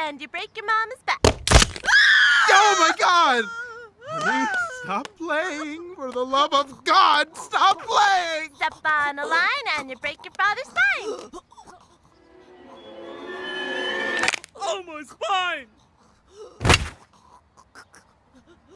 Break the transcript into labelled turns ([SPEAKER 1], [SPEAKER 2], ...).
[SPEAKER 1] and you break your mama's back.
[SPEAKER 2] Oh my God! Honey, stop playing. For the love of God, stop playing!
[SPEAKER 1] Step on a line and you break your father's spine.